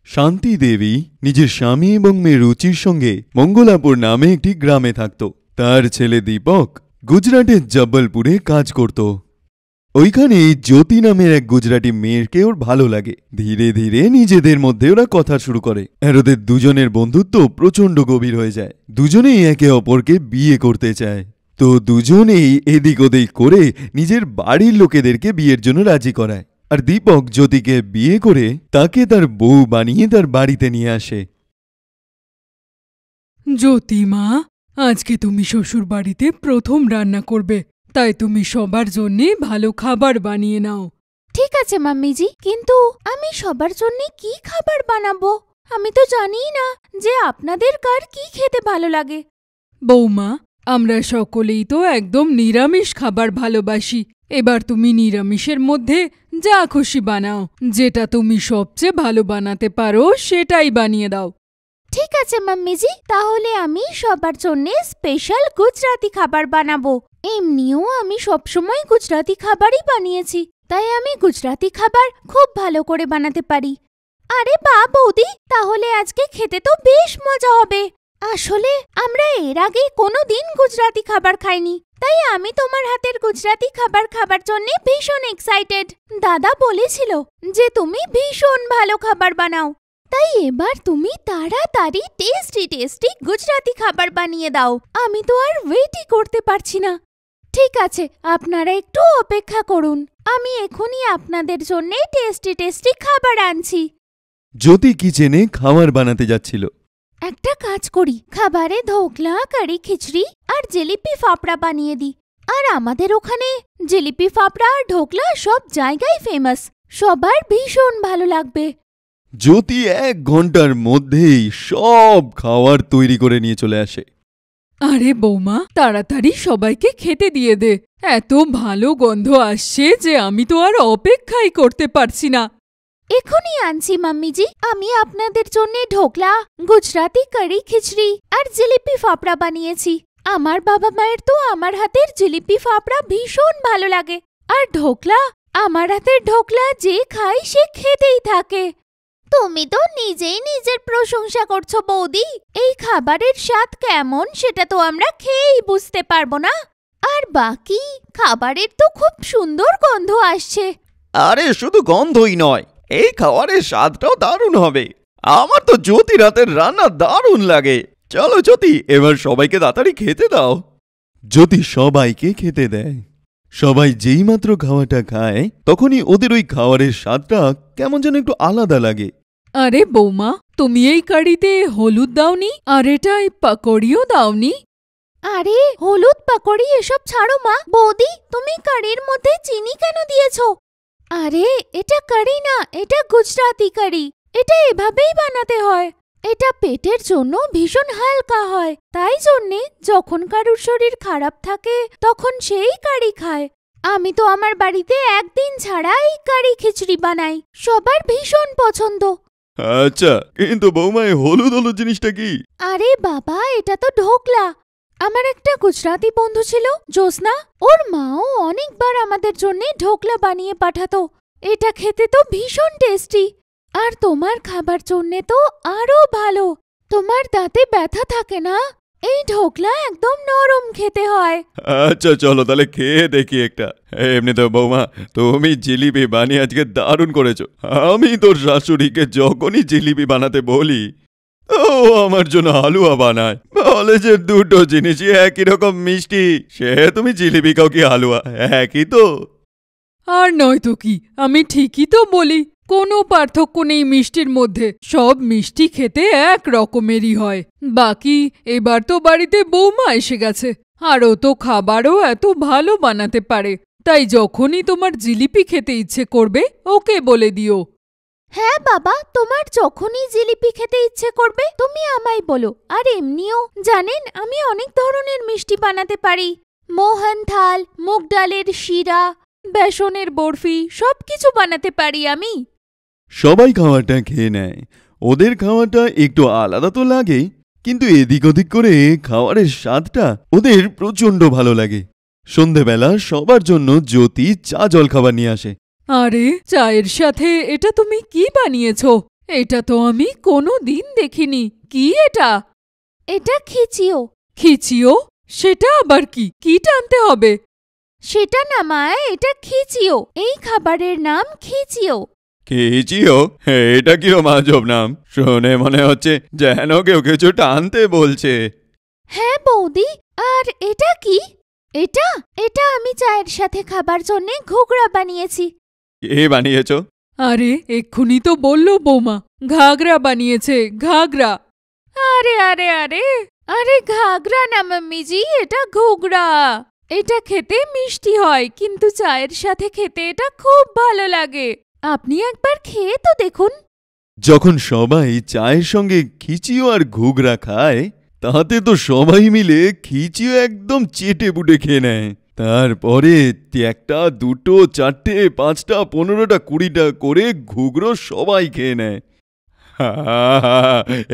শান্তি দেবী নিজের স্বামী এবং মেয়ে রুচির সঙ্গে মঙ্গলাপুর নামে একটি গ্রামে থাকত। তার ছেলে দীপক গুজরাটের জব্বলপুরে কাজ করত। ওইখানে জ্যোতি নামের এক গুজরাটি মেয়েকে ওর ভালো লাগে। ধীরে ধীরে নিজেদের মধ্যে ওরা কথা শুরু করে, আর ওদের দুজনের বন্ধুত্ব প্রচণ্ড গভীর হয়ে যায়। দুজনেই একে অপরকে বিয়ে করতে চায়। তো দুজনেই এদিক ওদিক করে নিজের বাড়ির লোকেদেরকে বিয়ের জন্য রাজি করায়। আর দীপক জ্যোতিকে বিয়ে করে তাকে তার বউ বানিয়ে তার বাড়িতে নিয়ে আসে। জ্যোতিমা, আজকে তুমি শ্বশুর বাড়িতে প্রথম রান্না করবে, তাই তুমি সবার জন্যে ভালো খাবার বানিয়ে নাও। ঠিক আছে মাম্মিজি, কিন্তু আমি সবার জন্য কি খাবার বানাবো? আমি তো জানিই না যে আপনাদের কার কি খেতে ভালো লাগে। বৌমা, আমরা সকলেই তো একদম নিরামিষ খাবার ভালোবাসি। এবার তুমি নিরামিষের মধ্যে যা খুশি বানাও, যেটা তুমি সবচেয়ে ভালো বানাতে পারো সেটাই বানিয়ে দাও। ঠিক আছে মাম্মিজি, তাহলে আমি সবার জন্য স্পেশাল গুজরাতি খাবার বানাবো। এমনিও আমি সবসময় গুজরাতি খাবারই বানিয়েছি, তাই আমি গুজরাতি খাবার খুব ভালো করে বানাতে পারি। আরে বাহ বৌদি, তাহলে আজকে খেতে তো বেশ মজা হবে। আসলে আমরা এর আগে কোনোদিন গুজরাতি খাবার খাইনি, তাই আমি তোমার হাতের গুজরাতি খাবার খাবার জন্য ভীষণ এক্সাইটেড। দাদা বলেছিল যে তুমি ভীষণ ভালো খাবার বানাও, তাই এবার তুমি তাড়াতাড়ি টেস্টি টেস্টি গুজরাতি খাবার বানিয়ে দাও। আমি তো আর ওয়েটই করতে পারছি না। ঠিক আছে, আপনারা একটু অপেক্ষা করুন, আমি এখনই আপনাদের জন্য টেস্টি টেস্টি খাবার আনছি। জ্যোতি কিচেনে খাবার বানাতে যাচ্ছিল। একটা কাজ করি, খাবারে ধোকলা, কারি খিচড়ি আর জিলিপি ফাফড়া বানিয়ে দিই। আর আমাদের ওখানে জিলিপি ফাফড়া আর ঢোকলা সব জায়গায় ফেমাস, সবার ভীষণ ভালো লাগবে। জ্যোতি 1 ঘন্টার মধ্যেই সব খাবার তৈরি করে নিয়ে চলে আসে। আরে বৌমা, তাড়াতাড়ি সবাইকে খেতে দিয়ে দে। এত ভালো গন্ধ আসছে যে আমি তো আর অপেক্ষাই করতে পারছি না। এখনই আনছি মাম্মিজি। আমি আপনাদের জন্য ঢোকলা, গুজরাতি কারি খিচড়ি আর জিলিপি ফাফড়া বানিয়েছি। আমার বাবা মায়ের তো আমার হাতের জিলিপি ফাফড়া ভীষণ ভালো লাগে, আর ঢোকলা, আমার হাতের ঢোকলা যে খায় সে খেতেই থাকে। তুমি তো নিজেই নিজের প্রশংসা করছো বৌদি। এই খাবারের স্বাদ কেমন সেটা তো আমরা খেয়েই বুঝতে পারবো না। আর বাকি খাবারের তো খুব সুন্দর গন্ধ আসছে। আরে শুধু গন্ধই নয়, এই খাবারের স্বাদটাও দারুণ হবে। আমার তো জ্যোতি রাতের রান্না দারুণ লাগে। চলো জ্যোতি, এবার সবাইকে তাড়াতাড়ি খেতে দাও। জ্যোতি সবাইকে খেতে দেয়। সবাই যেই মাত্র খাওয়াটা খায় তখনই ওদের ওই খাবারের স্বাদটা কেমন যেন একটু আলাদা লাগে। আরে বৌমা, তুমি এই কারিতে হলুদ দাওনি, আর এটাই পাকড়িও দাওনি। আরে হলুদ পাকড়ি এসব ছাড়ো মা। বৌদি, তুমি কারির মধ্যে চিনি কেন দিয়েছো? আরে এটা কারি না, এটা গুজরাতি কারি। এটা এভাবেই বানাতে হয়। এটা পেটের জন্য ভীষণ হালকা হয়, তাই জন্যে যখন কারুর শরীর খারাপ থাকে তখন সেই কারি খায়। আমি তো আমার বাড়িতে একদিন ছাড়া এই কারি খিচড়ি বানাই, সবার ভীষণ পছন্দ। আচ্ছা, কিন্তু বৌমা হলুদ হলুদ জিনিসটা কি? আরে বাবা, এটা তো ঢোকলা। আমার একটা গুজরাতি বন্ধু ছিল জ্যোৎস্না, ওর মাও অনেকবার আমাদের জন্য ঢোকলা বানিয়ে পাঠাতো। এটা খেতে তো ভীষণ টেস্টি, আর তোমার খাবার জন্যে তো আরো ভালো। তোমার দাঁতে ব্যথা থাকে না, এই ঢোকলা একদম নরম খেতে হয়। আচ্ছা চলো তাহলে খেয়ে দেখি একটা। এমনি তো বৌমা, তুমি জিলিপি বানিয়ে আজকে দারুণ করেছো। আমি তোর শাশুড়িকে যখনই জিলিপি বানাতে বলি, ও আমার জন্য হালুয়া বানায়। বলে যে দুটো জিনিসই একই রকম মিষ্টি, সে তুমি জিলিপি খাও কি হালুয়া, একই তো। আর নয়তো কি, আমি ঠিকই তো বলি। কোনো পার্থক্য নেই মিষ্টির মধ্যে, সব মিষ্টি খেতে এক রকমেরই হয়। বাকি এবার তো বাড়িতে বৌমা এসে গেছে, আর ও তো খাবারও এত ভালো বানাতে পারে, তাই যখনই তোমার জিলিপি খেতে ইচ্ছে করবে ওকে বলে দিও। হ্যাঁ বাবা, তোমার যখনই জিলিপি খেতে ইচ্ছে করবে তুমি আমায় বলো। আর এমনিও জানেন আমি অনেক ধরনের মিষ্টি বানাতে পারি। মোহন থাল, মুগ ডালের শিরা, বেসনের বরফি সবকিছু বানাতে পারি আমি। সবাই খাওয়াটা খেয়ে নেয়। ওদের খাওয়াটা একটু আলাদা তো লাগে, কিন্তু এদিক ওদিক করে খাওয়ারের স্বাদটা ওদের প্রচণ্ড ভালো লাগে। সন্ধেবেলা সবার জন্য জ্যোতি চা জলখাবার নিয়ে আসে। আরে চায়ের সাথে এটা তুমি কি বানিয়েছো? এটা তো আমি কোনো দিন দেখিনি। কি এটা? এটা খিচিও। খিচিও? সেটা আবার কি? কি টানতে হবে? সেটা না মা, এটা খিচিও। এই খাবারের নাম খিচিও। খিচিও? এটা কি আজব নাম, শুনে মনে হচ্ছে যেন কেউ কিছু টানতে বলছে। হ্যাঁ বৌদি, আর এটা কি? এটা এটা আমি চায়ের সাথে খাবার জন্যে ঘুগরা বানিয়েছি। কে বানিয়েছ? আরে এক্ষুনি তো বলল বৌমা, ঘাগরা বানিয়েছে, ঘাগরা। আরে আরে আরে আরে ঘাগরা না মাম্মিজি, এটা ঘুগরা। এটা খেতে মিষ্টি হয়, কিন্তু চায়ের সাথে খেতে এটা খুব ভালো লাগে। আপনি একবার খেয়ে তো দেখুন। যখন সবাই চায়ের সঙ্গে খিচিও আর ঘুগরা খায়, তাতে তো সবাই মিলে খিচিও একদম চেটে পুটে খেয়ে নেয়। তারপরে একটা, দুটো, চারটে, 5টা, 15টা, 20টা করে ঘুগরো সবাই খেয়ে নেয়।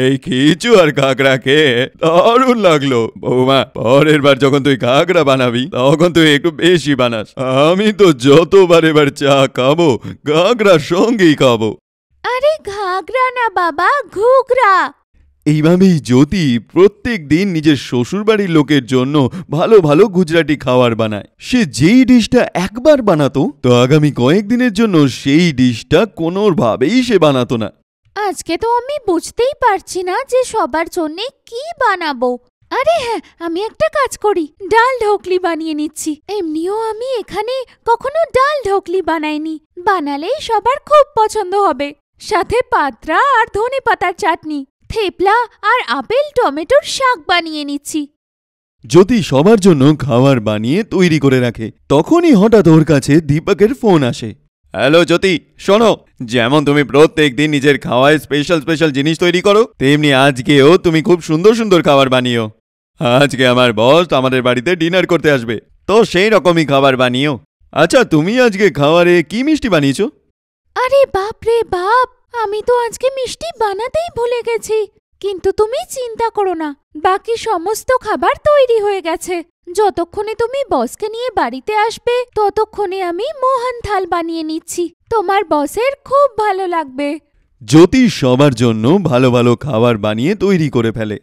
এই খিচু আর কাঁকড়া খেয়ে দারুণ লাগলো। বৌমা, পরের বার যখন তুই কাঁকড়া বানাবি তখন তুই একটু বেশি বানাস। আমি তো যতবার এবার চা খাবো কাঁকড়ার সঙ্গেই খাবো। আরে ঘাগরা না বাবা, ঘুগরা। এইভাবেই জ্যোতি প্রত্যেক দিন নিজের শ্বশুরবাড়ির লোকের জন্য ভালো ভালো গুজরাটি খাবার বানায়। সে যেই ডিশটা একবার বানাতো, তো আগামী কয়েকদিনের জন্য সেই ডিশটা কোনোভাবেই সে বানাতো না। আজকে তো আমি বুঝতেই পারছি না যে সবার জন্য কি বানাবো। আরে হ্যাঁ, আমি একটা কাজ করি, ডাল ঢোকলি বানিয়ে নিচ্ছি। এমনিও আমি এখানে কখনো ডাল ঢোকলি বানাইনি, বানালেই সবার খুব পছন্দ হবে। সাথে পাতরা আর ধনেপাতার চাটনি, থেপলা আর আপেল টমেটোর শাক বানিয়ে নিচ্ছি। জ্যোতি সবার জন্য খাবার বানিয়ে তৈরি করে রাখে। তখনই হঠাৎ ওর কাছে দীপকের ফোন আসে। হ্যালো জ্যোতি, শোনো, যেমন তুমি প্রত্যেক দিন নিজের খাওয়ায় স্পেশাল স্পেশাল জিনিস তৈরি করো, তেমনি আজকেও তুমি খুব সুন্দর সুন্দর খাবার বানিও। আজকে আমার বস আমাদের বাড়িতে ডিনার করতে আসবে, তো সেই রকমই খাবার বানিও। আচ্ছা, তুমি আজকে খাবারে কি মিষ্টি বানিয়েছো? আরে বাপ রে বাপ, আমি তো আজকে মিষ্টি বানাতেই ভুলে গেছি। কিন্তু তুমি চিন্তা করো না, বাকি সমস্ত খাবার তৈরি হয়ে গেছে। যতক্ষণে তুমি বসকে নিয়ে বাড়িতে আসবে ততক্ষণে আমি মোহন থাল বানিয়ে নিচ্ছি, তোমার বসের খুব ভালো লাগবে। জ্যোতি সবার জন্য ভালো ভালো খাবার বানিয়ে তৈরি করে ফেলে।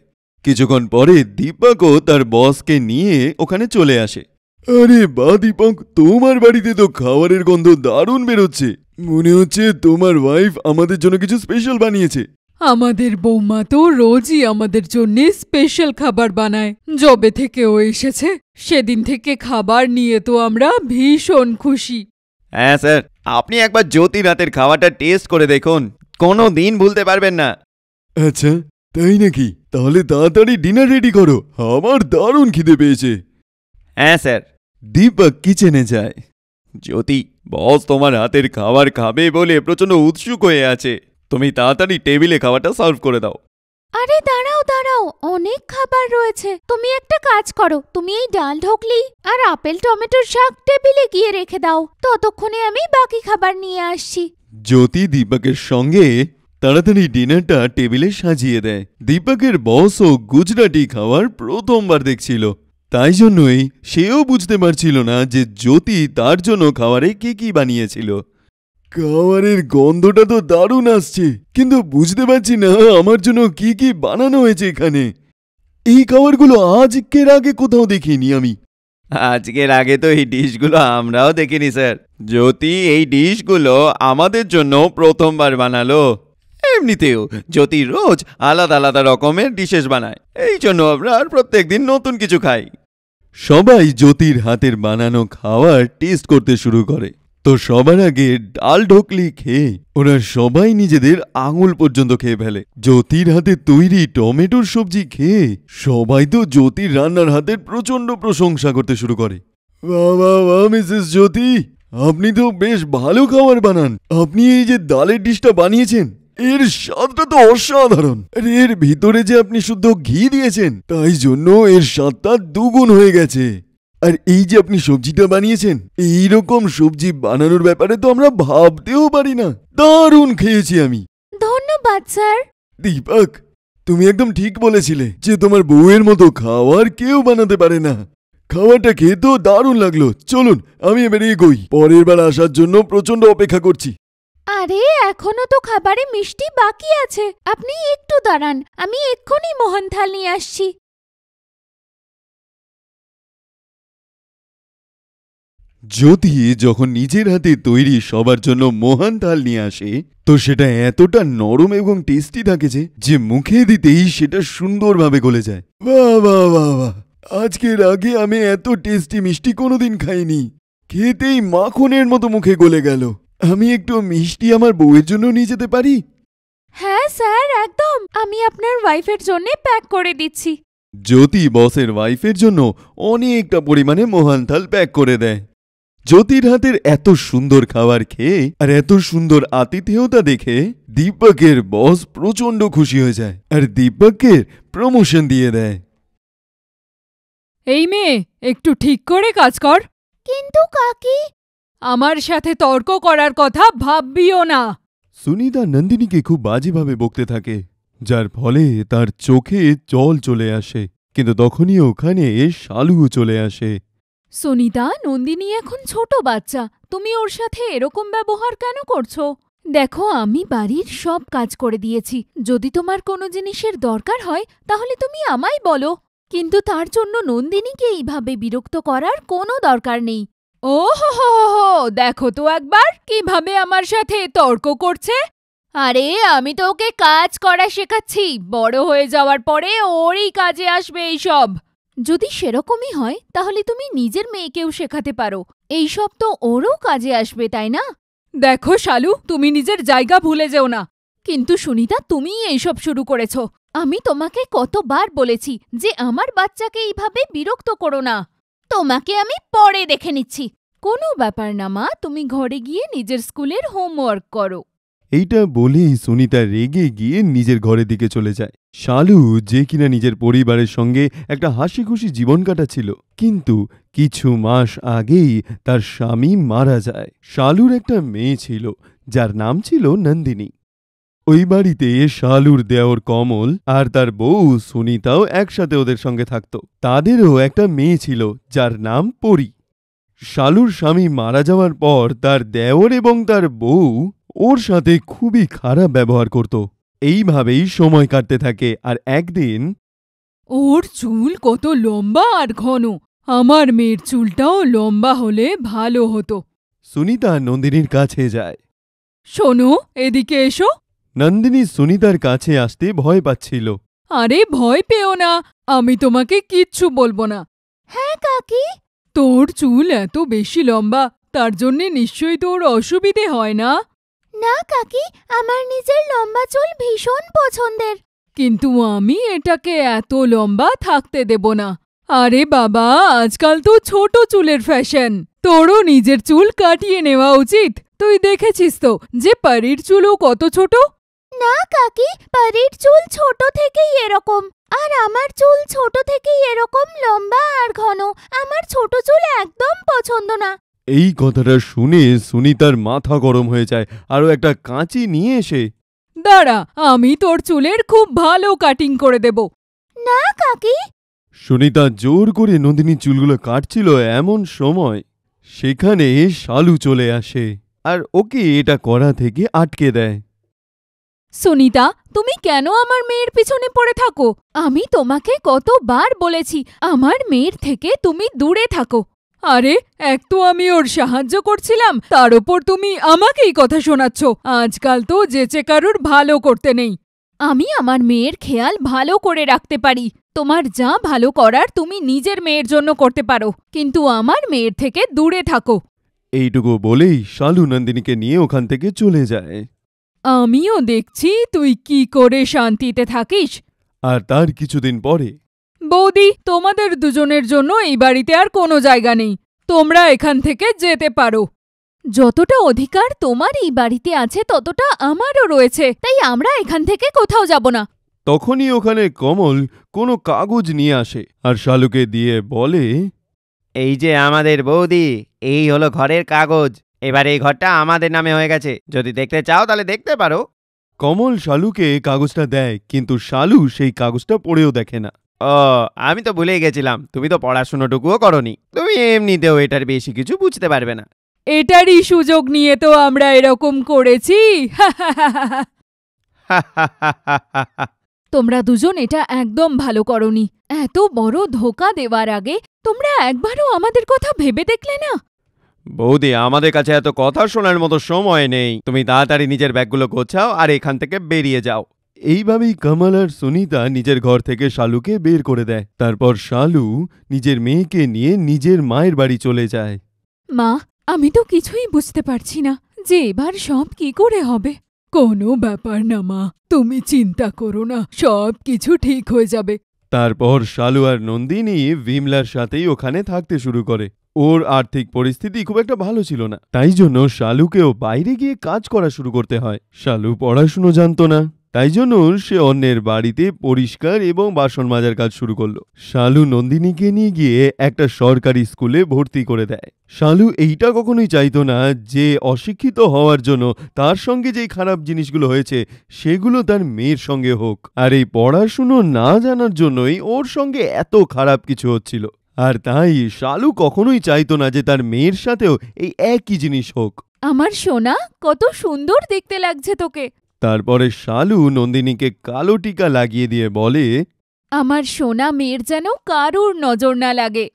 কিছুক্ষণ পরে দীপকও তার বসকে নিয়ে ওখানে চলে আসে। আরে বা দীপক, তোমার বাড়িতে তো খাবারের গন্ধ দারুণ বেরোচ্ছে। মনে হচ্ছে তোমার ওয়াইফ আমাদের জন্য কিছু স্পেশাল বানিয়েছে। আমাদের বৌমা তো রোজই আমাদের জন্য স্পেশাল খাবার বানায়। যবে থেকে ও এসেছে সেদিন থেকে খাবার নিয়ে তো আমরা ভীষণ খুশি। হ্যাঁ স্যার, আপনি একবার জ্যোতির হাতের খাবারটা টেস্ট করে দেখুন, কোনো দিন ভুলতে পারবেন না। আচ্ছা, তাই নাকি? তাহলে তাড়াতাড়ি ডিনার রেডি করো, আমার দারুণ খিদে পেয়েছে। হ্যাঁ স্যার। দীপক কিচেনে যায়। জ্যোতি, বস তোমার হাতের খাবার খাবে বলে প্রচন্ড উৎসুক হয়ে আছে, তুমি তাড়াতাড়ি টেবিলে খাবারটা সার্ভ করে দাও। আরে দাঁড়াও দাঁড়াও, অনেক খাবার রয়েছে। তুমি একটা কাজ করো, তুমি এই ডাল ঢোকলি আর আপেল টমেটোর শাক টেবিলে গিয়ে রেখে দাও, ততক্ষণে আমি বাকি খাবার নিয়ে আসছি। জ্যোতি দীপকের সঙ্গে তাড়াতাড়ি ডিনারটা টেবিলে সাজিয়ে দেয়। দীপকের বসও গুজরাটি খাবার প্রথমবার দেখছিল, তাই জন্যই সেও বুঝতে পারছিল না যে জ্যোতি তার জন্য খাবারে কি কি বানিয়েছিল। খাবারের গন্ধটা তো দারুণ আসছে, কিন্তু বুঝতে পারছি না আমার জন্য কি কি বানানো হয়েছে এখানে। এই খাবারগুলো আজকের আগে কোথাও দেখিনি আমি। আজকের আগে তো এই ডিশগুলো আমরাও দেখিনি স্যার। জ্যোতি এই ডিশগুলো আমাদের জন্য প্রথমবার বানালো। এমনিতেও জ্যোতি রোজ আলাদা আলাদা রকমের ডিশেস বানায়, এই জন্য আমরা প্রত্যেকদিন নতুন কিছু খাই। সবাই জ্যোতির হাতের বানানো খাবার টেস্ট করতে শুরু করে। তো সবার আগে ডাল ঢোকলি খেয়ে ওরা সবাই নিজেদের আঙুল পর্যন্ত খেয়ে ফেলে। জ্যোতির হাতে তৈরি টমেটোর সবজি খেয়ে সবাই তো জ্যোতির রান্নার হাতের প্রচন্ড প্রশংসা করতে শুরু করে। বাহ বাহ বাহ মিসেস জ্যোতি, আপনি তো বেশ ভালো খাবার বানান। আপনি এই যে ডালের ডিশটা বানিয়েছেন, এর স্বাদটা তো অসাধারণ। আর এর ভিতরে যে আপনি শুদ্ধ ঘি দিয়েছেন, তাই জন্য এর স্বাদটা দুগুণ হয়ে গেছে। আর এই যে আপনি সবজিটা বানিয়েছেন, এইরকম সবজি বানানোর ব্যাপারে তো আমরা ভাবতেও পারি না। দারুণ খেয়েছি আমি। ধন্যবাদ স্যার। দীপক, তুমি একদম ঠিক বলেছিলে যে তোমার বউয়ের মতো খাবার কেউ বানাতে পারে না। খাবারটা খেতেও দারুণ লাগলো। চলুন আমি এবারে এগোই, পরের বার আসার জন্য প্রচন্ড অপেক্ষা করছি। আরে এখনো তো খাবারে মিষ্টি বাকি আছে, আপনি একটু দাঁড়ান, আমি এক্ষুনি মোহনথাল নিয়ে আসছি। জ্যোতি যখন নিজের হাতে তৈরি সবার জন্য মোহন থাল নিয়ে আসে, তো সেটা এতটা নরম এবং টেস্টি থাকে যে মুখে দিতেই সেটা সুন্দরভাবে গলে যায়। বাহ বাহ বাহ বাহ, আজকের আগে আমি এত টেস্টি মিষ্টি কোনোদিন খাইনি। খেতেই মাখনের মতো মুখে গলে গেল। আমি একটু মিষ্টি আমার বউয়ের জন্য নিয়ে যেতে পারি? হ্যাঁ স্যার, একদম, আমি আপনার ওয়াইফের জন্য প্যাক করে দিচ্ছি। জ্যোতি বসের ওয়াইফের জন্য অনেকটা পরিমাণে মোহন থাল প্যাক করে দেয়। জ্যোতির হাতের এত সুন্দর খাবার খেয়ে আর এত সুন্দর আতিথেয়তা দেখে দীপকের বস প্রচন্ড খুশি হয়ে যায় আর দীপককে প্রমোশন দিয়ে দেয়। এই মেয়ে, একটু ঠিক করে কাজ কর। কিন্তু কাকি। আমার সাথে তর্ক করার কথা ভাববিও না। সুনিতা নন্দিনীকে খুব বাজেভাবে বকতে থাকে, যার ফলে তার চোখে জল চলে আসে। কিন্তু তখনই ওখানে শালুও চলে আসে। সুনিতা, নন্দিনী এখন ছোট বাচ্চা, তুমি ওর সাথে এরকম ব্যবহার কেন করছো? দেখো, আমি বাড়ির সব কাজ করে দিয়েছি। যদি তোমার কোনো জিনিসের দরকার হয় তাহলে তুমি আমায় বলো, কিন্তু তার জন্য নন্দিনীকে এইভাবে বিরক্ত করার কোনো দরকার নেই। ও হো হো হো, দেখো তো একবার কিভাবে আমার সাথে তর্ক করছে। আরে আমি তো ওকে কাজ করা শেখাচ্ছি, বড় হয়ে যাওয়ার পরে ওরই কাজে আসবে এইসব। যদি সেরকমই হয় তাহলে তুমি নিজের মেয়েকেও শেখাতে পারো, এইসব তো ওরও কাজে আসবে, তাই না? দেখো শালু, তুমি নিজের জায়গা ভুলে যেও না। কিন্তু সুনিতা, তুমিই এইসব শুরু করেছ। আমি তোমাকে কতবার বলেছি যে আমার বাচ্চাকে এইভাবে বিরক্ত করো না। তোমাকে আমি পরে দেখে নিচ্ছি। কোনো ব্যাপার না মা, তুমি ঘরে গিয়ে নিজের স্কুলের হোমওয়ার্ক করো। এইটা বলেই সুনিতা রেগে গিয়ে নিজের ঘরের দিকে চলে যায়। শালু, যে কিনা নিজের পরিবারের সঙ্গে একটা হাসি খুশি জীবন কাটাচ্ছিল, কিন্তু কিছু মাস আগেই তার স্বামী মারা যায়। শালুর একটা মেয়ে ছিল, যার নাম ছিল নন্দিনী। ওই বাড়িতে শালুর দেওর কমল আর তার বউ সুনিতাও একসাথে ওদের সঙ্গে থাকত। তাদেরও একটা মেয়ে ছিল, যার নাম পরি। শালুর স্বামী মারা যাওয়ার পর তার দেওর এবং তার বউ ওর সাথে খুবই খারাপ ব্যবহার করত। এইভাবেই সময় কাটতে থাকে। আর একদিন, ওর চুল কত লম্বা আর ঘন, আমার মেয়ের চুলটাও লম্বা হলে ভালো হতো। সুনিতা নন্দিনীর কাছে যায়। শোনো, এদিকে এসো। নন্দিনী সুনিতার কাছে আসতে ভয় পাচ্ছিল। আরে ভয় পেও না, আমি তোমাকে কিচ্ছু বলবো না। হ্যাঁ কাকি। তোর চুল এত বেশি লম্বা, তার জন্যে নিশ্চয়ই তোর অসুবিধে হয় না? না কাকি, আমার নিজের লম্বা চুল ভীষণ পছন্দের। কিন্তু আমি এটাকে এত লম্বা থাকতে দেব না। আরে বাবা, আজকাল তো ছোট চুলের ফ্যাশন, তোরও নিজের চুল কাটিয়ে নেওয়া উচিত। তুই দেখেছিস তো যে পরীর চুলও কত ছোট। না কাকি, পরীর চুল ছোট থেকেই এরকম, আর আমার চুল ছোট থেকেই এরকম লম্বা আর ঘন। আমার ছোট চুল একদম পছন্দ না। এই কথাটা শুনে সুনিতার মাথা গরম হয়ে যায়। আরও একটা কাঁচি নিয়ে এসে, দাঁড়া, আমি তোর চুলের খুব ভালো কাটিং করে দেব। না কাকি। সুনিতা জোর করে নন্দিনীর চুলগুলো কাটছিল, এমন সময় সেখানে শালু চলে আসে আর ওকে এটা করা থেকে আটকে দেয়। সুনিতা, তুমি কেন আমার মেয়ের পিছনে পড়ে থাকো? আমি তোমাকে কতবার বলেছি আমার মেয়ের থেকে তুমি দূরে থাকো। আরে, এক তো আমি ওর সাহায্য করছিলাম, তার ওপর তুমি আমাকেই কথা শোনাচ্ছ। আজকাল তো যেচে কারুর ভালো করতে নেই। আমি আমার মেয়ের খেয়াল ভালো করে রাখতে পারি। তোমার যা ভালো করার তুমি নিজের মেয়ের জন্য করতে পারো, কিন্তু আমার মেয়ের থেকে দূরে থাকো। এইটুকু বলেই শালু নন্দিনীকে নিয়ে ওখান থেকে চলে যায়। আমিও দেখছি তুই কি করে শান্তিতে থাকিস। আর তার কিছুদিন পরে, বৌদি, তোমাদের দুজনের জন্য এই বাড়িতে আর কোনো জায়গা নেই, তোমরা এখান থেকে যেতে পারো। যতটা অধিকার তোমার এই বাড়িতে আছে ততটা আমারও রয়েছে, তাই আমরা এখান থেকে কোথাও যাব না। তখনই ওখানে কমল কোনো কাগজ নিয়ে আসে আর শালুকে দিয়ে বলে, এই যে আমাদের বৌদি, এই হলো ঘরের কাগজ। এবার এই ঘরটা আমাদের নামে হয়ে গেছে, যদি দেখতে চাও তাহলে দেখতে পারো। কমল শালুকে কাগজটা দেয়, কিন্তু শালু সেই কাগজটা পড়েও দেখে না। ও, আমি তো ভুলেই গেছিলাম, তুমি তো পড়াশুনোটুকুও করনি। তুমি এমনিতেও এটার বেশি কিছু বুঝতে পারবে না। এটারই সুযোগ নিয়ে তো আমরা এরকম করেছি। তোমরা দুজন এটা একদম ভালো করনি। এত বড় ধোঁকা দেওয়ার আগে তোমরা একবারও আমাদের কথা ভেবে দেখলে না? বৌদি, আমাদের কাছে এত কথা শোনার মতো সময় নেই। তুমি তাড়াতাড়ি নিজের ব্যাগগুলো গোছাও আর এখান থেকে বেরিয়ে যাও। এইভাবেই কমল আর সুনিতা নিজের ঘর থেকে শালুকে বের করে দেয়। তারপর শালু নিজের মেয়েকে নিয়ে নিজের মায়ের বাড়ি চলে যায়। মা, আমি তো কিছুই বুঝতে পারছি না যে এবার সব কি করে হবে। কোনো ব্যাপার না মা, তুমি চিন্তা করো না, সব কিছু ঠিক হয়ে যাবে। তারপর শালু আর নন্দিনী বিমলার সাথেই ওখানে থাকতে শুরু করে। ওর আর্থিক পরিস্থিতি খুব একটা ভালো ছিল না, তাই জন্য শালুকেও বাইরে গিয়ে কাজ করা শুরু করতে হয়। শালু পড়াশুনো জানতো না, তাই জন্য সে অন্যের বাড়িতে পরিষ্কার এবং বাসন মাজার কাজ শুরু করলো। শালু নন্দিনীকে নিয়ে গিয়ে একটা সরকারি স্কুলে ভর্তি করে দেয়। শালু এইটা কখনোই চাইতো না যে অশিক্ষিত হওয়ার জন্য তার সঙ্গে যেই খারাপ জিনিসগুলো হয়েছে সেগুলো তার মেয়ের সঙ্গে হোক, আর এই পড়াশুনো না জানার জন্যই ওর সঙ্গে এত খারাপ কিছু হচ্ছিল। আর তাই শালু কখনোই চাইতো না যে তার মেয়ের সাথেও এই একই জিনিস হোক। আমার সোনা, কত সুন্দর দেখতে লাগছে তোকে। তারপরে শালু নন্দিনীকে কালো টিকা লাগিয়ে দিয়ে বলে, আমার সোনা মেয়ের যেন কারুর নজর না লাগে।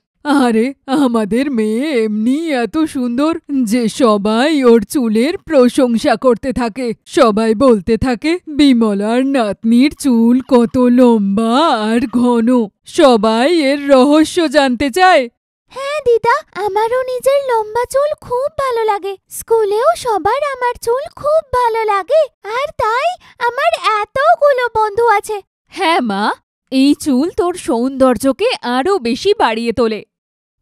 আরে, আমাদের মেয়ে এমনি এত সুন্দর যে সবাই ওর চুলের প্রশংসা করতে থাকে। সবাই বলতে থাকে বিমলার নাতনির চুল কত লম্বা আর ঘন। সবাই এর রহস্য জানতে চায়। হ্যাঁ দিদা, আমারও নিজের লম্বা চুল খুব ভালো লাগে। স্কুলেও সবার আমার চুল খুব ভালো লাগে, আর তাই আমার এতগুলো বন্ধু আছে। হ্যাঁ মা, এই চুল তোর সৌন্দর্যকে আরো বেশি বাড়িয়ে তোলে।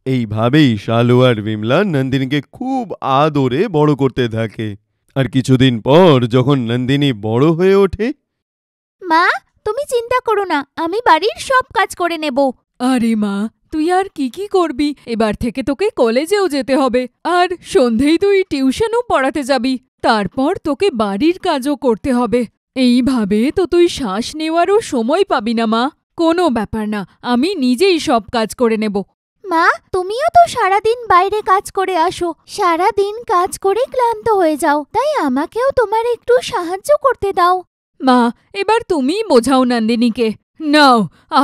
এইভাবেই শালু আর বিমলা নন্দিনীকে খুব আদরে বড় করতে থাকে। আর কিছুদিন পর যখন নন্দিনী বড় হয়ে ওঠে, মা, তুমি চিন্তা করো না, আমি বাড়ির সব কাজ করে নেব। আরে মা, তুই আর কি করবি? এবার থেকে তোকে কলেজেও যেতে হবে, আর সন্ধেই তুই টিউশনও পড়াতে যাবি। তারপর তোকে বাড়ির কাজও করতে হবে। এইভাবে তো তুই শ্বাস নেওয়ারও সময় পাবি না মা। কোনো ব্যাপার না, আমি নিজেই সব কাজ করে নেব। মা, তুমিও তো সারাদিন বাইরে কাজ করে আসো, সারাদিন কাজ করে ক্লান্ত হয়ে যাও, তাই আমাকেও তোমার একটু সাহায্য করতে দাও। মা, এবার তুমিই বোঝাও নন্দিনীকে। নাও,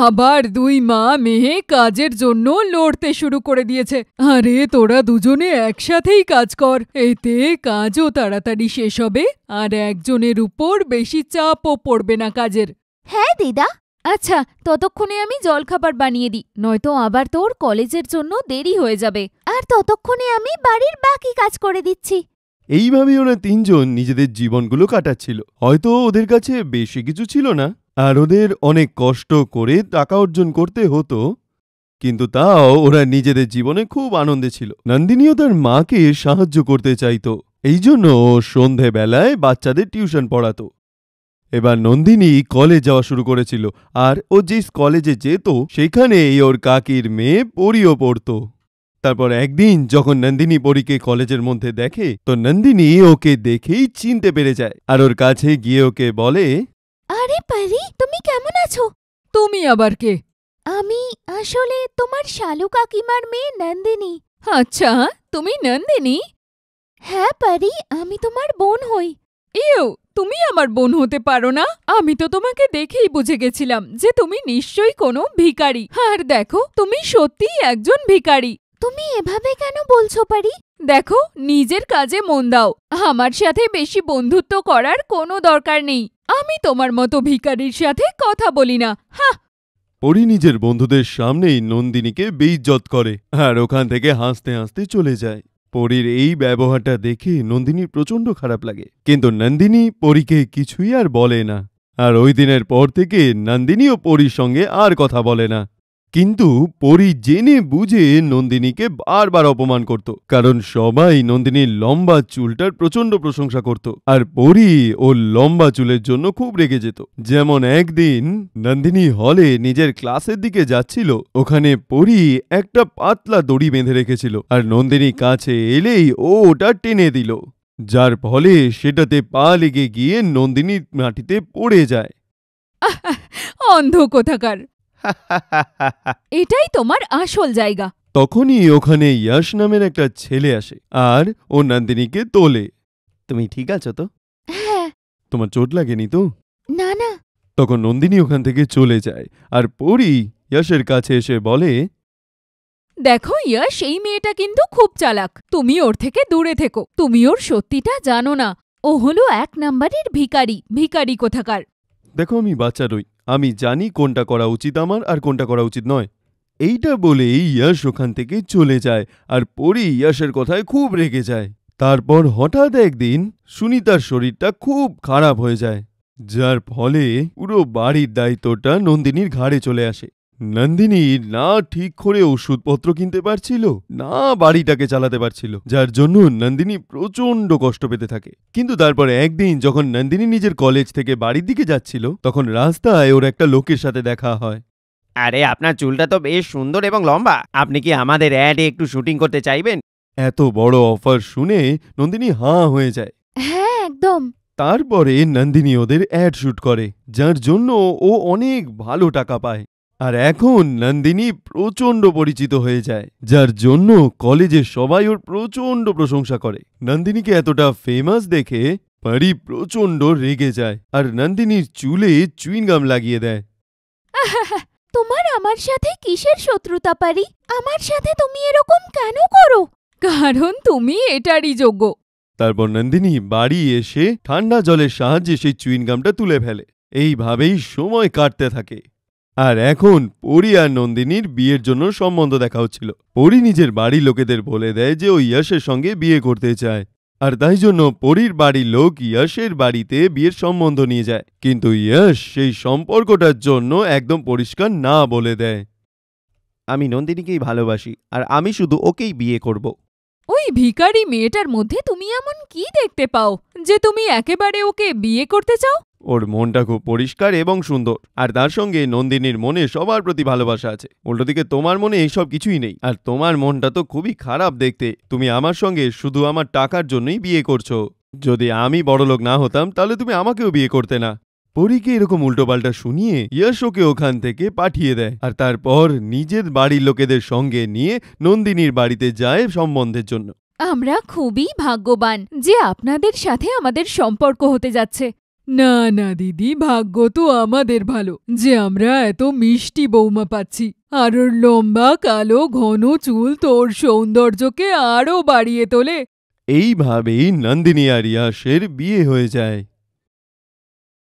আবার দুই মা মেয়ে কাজের জন্য লড়তে শুরু করে দিয়েছে। আরে তোরা দুজনে একসাথেই কাজ কর, এতে কাজও তাড়াতাড়ি শেষ হবে আর একজনের উপর বেশি চাপও পড়বে না কাজের। হ্যাঁ দিদা। আচ্ছা, ততক্ষণে আমি জলখাবার বানিয়ে দিই, নয়তো আবার তোর কলেজের জন্য দেরি হয়ে যাবে। আর ততক্ষণে আমি বাড়ির বাকি কাজ করে দিচ্ছি। এইভাবে ওরা তিনজন নিজেদের জীবনগুলো কাটাচ্ছিল। হয়তো ওদের কাছে বেশি কিছু ছিল না, আর ওদের অনেক কষ্ট করে টাকা অর্জন করতে হতো, কিন্তু তাও ওরা নিজেদের জীবনে খুব আনন্দে ছিল। নন্দিনীও তার মাকে সাহায্য করতে চাইতো, এই জন্য ও সন্ধেবেলায় বাচ্চাদের টিউশন পড়াতো। এবার নন্দিনী কলেজ যাওয়া শুরু করেছিল, আর ও যে কলেজে যেত সেখানেই ওর কাকির মেয়ে পরিও পড়তো। তারপর একদিন যখন নন্দিনী পরীকে কলেজের মধ্যে দেখে, তো নন্দিনী ওকে দেখেই চিনতে পেরে যায় আর ওর কাছে গিয়ে ওকে বলে, আরে পরি, তুমি কেমন আছো? তুমি আবার কে? আমি আসলে তোমার শালু কাকিমার মেয়ে নন্দিনী। আচ্ছা, তুমি নন্দিনী? হ্যাঁ পরি, আমি তোমার বোন হই। ইউ, তুমি আমার বোন হতে পারো না? আমি তো তোমাকে দেখেই বুঝে গেছিলাম যে তুমি নিশ্চয়ই কোনো ভিখারি। আর দেখো, তুমি সত্যিই একজন ভিখারি। তুমি এভাবে কেন বলছো পরি? দেখো, নিজের কাজে মন দাও। আমার সাথে বেশি বন্ধুত্ব করার কোনো দরকার নেই। আমি তোমার মতো ভিখারির সাথে কথা বলি না। হ্যাঁ। পরি নিজের বন্ধুদের সামনেই নন্দিনীকে বেইজ্জত করে আর ওখান থেকে হাসতে হাসতে চলে যায়। পরীর এই ব্যবহারটা দেখে নন্দিনীর প্রচণ্ড খারাপ লাগে, কিন্তু নন্দিনী পরীকে কিছুই আর বলে না। আর ওই দিনের পর থেকে নন্দিনীও পরীর সঙ্গে আর কথা বলে না। কিন্তু পরী জেনে বুঝে নন্দিনীকে বারবার অপমান করত, কারণ সবাই নন্দিনীর লম্বা চুলটার প্রচণ্ড প্রশংসা করত, আর পরী ওর লম্বা চুলের জন্য খুব রেগে যেত। যেমন একদিন নন্দিনী হলে নিজের ক্লাসের দিকে যাচ্ছিল, ওখানে পরী একটা পাতলা দড়ি বেঁধে রেখেছিল, আর নন্দিনী কাছে এলেই ও ওটা টেনে দিল, যার ফলে সেটাতে পা লেগে গিয়ে নন্দিনী মাটিতে পড়ে যায়। অন্ধ কোথাকার! এটাই তোমার আসল জায়গা। তখনই ওখানে ইয়াশ নামের একটা ছেলে আসে আর ও নন্দিনীকে তোলে। তুমি ঠিক আছো তো? হ্যাঁ। তোমার চোট লাগেনি তো? না না। তখন নন্দিনী ওখান থেকে চলে যায় আর পরি ইয়াশের কাছে এসে বলে, দেখো ইয়াশ, এই মেয়েটা কিন্তু খুব চালাক। তুমি ওর থেকে দূরে থেকো। তুমি ওর সত্যিটা জানো না। ও হলো 1 নাম্বারের ভিখারি, ভিখারি কোথাকার। দেখো আমি বাচ্চা নই, আমি জানি কোনটা করা উচিত আমার আর কোনটা করা উচিত নয়। এইটা বলেই ইয়াশ ওখান থেকে চলে যায় আর পরি ইয়াশের কথায় খুব রেগে যায়। তারপর হঠাৎ একদিন সুনিতার শরীরটা খুব খারাপ হয়ে যায়, যার ফলে পুরো বাড়ির দায়িত্বটা নন্দিনীর ঘাড়ে চলে আসে। নন্দিনী না ঠিক করে ওষুধপত্র কিনতে পারছিল, না বাড়িটাকে চালাতে পারছিল, যার জন্য নন্দিনী প্রচণ্ড কষ্ট পেতে থাকে। কিন্তু তারপর একদিন যখন নন্দিনী নিজের কলেজ থেকে বাড়ির দিকে যাচ্ছিল, তখন রাস্তায় ওর একটা লোকের সাথে দেখা হয়। আরে আপনার চুলটা তো বেশ সুন্দর এবং লম্বা, আপনি কি আমাদের অ্যাডে একটু শুটিং করতে চাইবেন? এত বড় অফার শুনে নন্দিনী হাঁ হয়ে যায়। হ্যাঁ একদম। তারপরে নন্দিনী ওদের অ্যাড শুট করে, যার জন্য ও অনেক ভালো টাকা পায়। আর এখন নন্দিনী প্রচণ্ড পরিচিত হয়ে যায়, যার জন্য কলেজে সবাই ওর প্রচণ্ড প্রশংসা করে। নন্দিনীকে এতটা ফেমাস দেখে পরি প্রচণ্ড রেগে যায় আর নন্দিনীর চুলে চুইংগাম লাগিয়ে দেয়। তোমার আমার সাথে কিসের শত্রুতা পারি? আমার সাথে তুমি এরকম কেন করো? কারণ তুমি এটারই যোগ্য। তারপর নন্দিনী বাড়ি এসে ঠান্ডা জলের সাহায্যে সেই চুইনগামটা তুলে ফেলে। এইভাবেই সময় কাটতে থাকে। আর এখন পরি আর নন্দিনীর বিয়ের জন্য সম্বন্ধ দেখা হচ্ছিল। পরি নিজের বাড়ির লোকেদের বলে দেয় যে ও ইয়াশের সঙ্গে বিয়ে করতে চায়, আর তাই জন্য পরির বাড়ির লোক ইয়াশের বাড়িতে বিয়ের সম্বন্ধ নিয়ে যায়। কিন্তু ইয়াশ সেই সম্পর্কটার জন্য একদম পরিষ্কার না বলে দেয়। আমি নন্দিনীকেই ভালোবাসি আর আমি শুধু ওকেই বিয়ে করব। ওই ভিখারি মেয়েটার মধ্যে তুমি এমন কি দেখতে পাও যে তুমি একেবারে ওকে বিয়ে করতে চাও? ওর মনটা খুব পরিষ্কার এবং সুন্দর, আর তার সঙ্গে নন্দিনীর মনে সবার প্রতি ভালোবাসা আছে। উল্টো দিকে তোমার মনে এইসব কিছুই নেই, আর তোমার মনটা তো খুবই খারাপ দেখতে। তুমি আমার সঙ্গে শুধু আমার টাকার জন্যই বিয়ে করছো। যদি আমি বড়লোক না হতাম তাহলে তুমি আমাকেও বিয়ে করতে না। পরীকে এরকম উল্টোপাল্টা শুনিয়ে ইয়াশ ওকে ওখান থেকে পাঠিয়ে দেয়, আর তারপর নিজের বাড়ির লোকেদের সঙ্গে নিয়ে নন্দিনীর বাড়িতে যায় সম্বন্ধের জন্য। আমরা খুবই ভাগ্যবান যে আপনাদের সাথে আমাদের সম্পর্ক হতে যাচ্ছে। না না দিদি, ভাগ্য তো আমাদের ভালো যে আমরা এত মিষ্টি বৌমা পাচ্ছি। আর ওর লম্বা কালো ঘন চুল তোর সৌন্দর্যকে আরো বাড়িয়ে তোলে। এইভাবেই নন্দিনী আর ইয়াশের বিয়ে হয়ে যায়।